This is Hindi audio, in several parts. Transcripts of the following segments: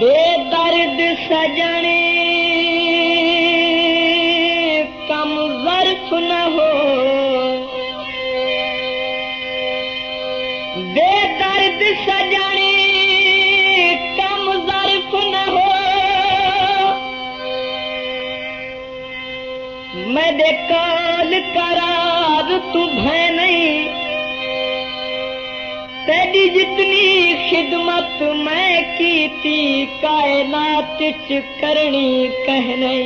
बेदर्द सजने कम ज़र्फ़ न हो, बेदर्द सजने कम ज़र्फ़ न हो। मैं दे काल करार तू भैनई, तेरी जितनी खिदमत मैं की थी कायनात च करनी कहनई।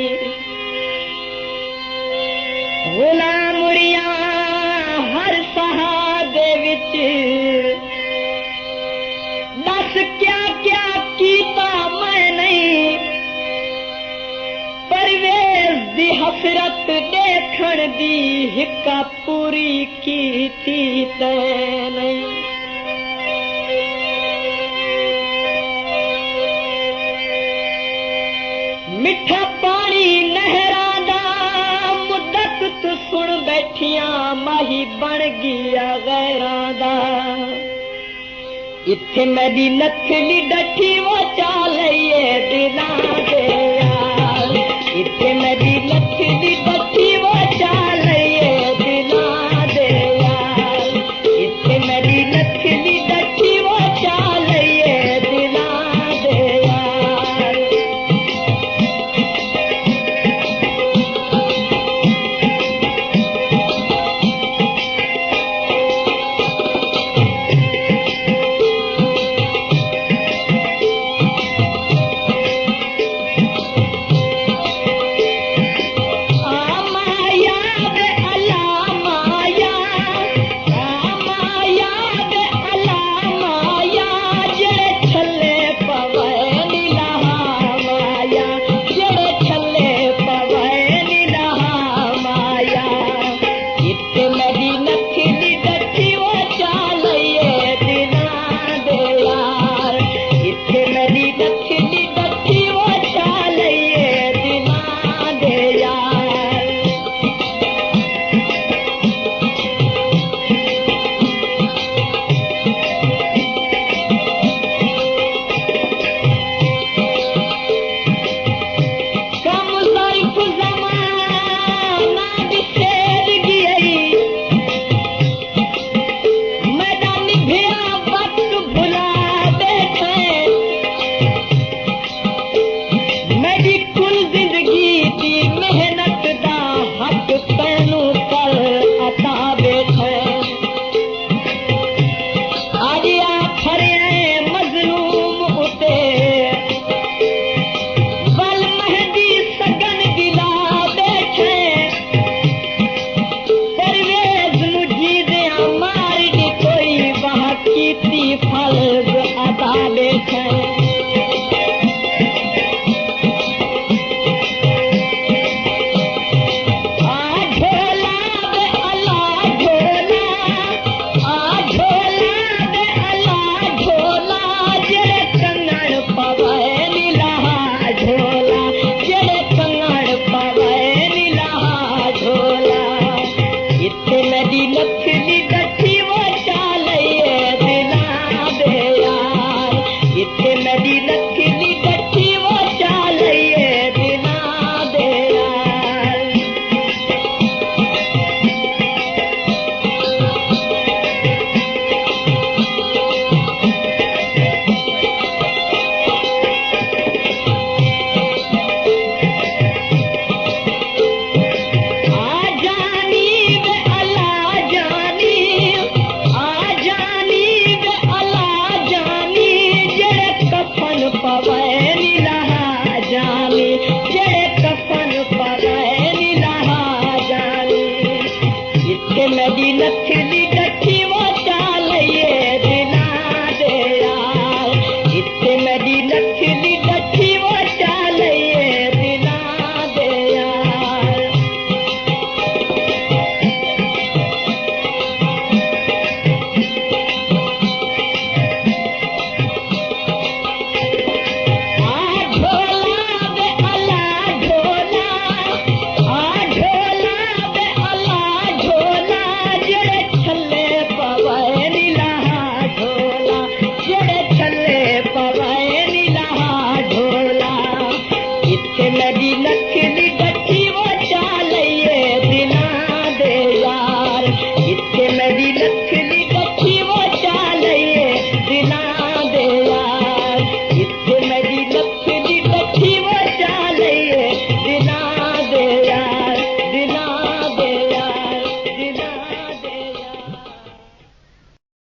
गुलामुड़ियां हर सहादे विच दस क्या क्या कीता मैं नहीं, परवेज़ दी हसरत देखण दी हिक्का पूरी की थी तैं नहीं। मिठा पानी नहरां दा मुद्दत तू सुन बैठियां माही बन गया गैरां दा। इत्थे मेरी नथली डठी वो चालिए दिलां दे यार, इत्थे मेरी नथली डठी वो चालिए दिलां दे यार, इत्थे मेरी नथली डठी वो चालिए दिलां दे यार। जिथे मैं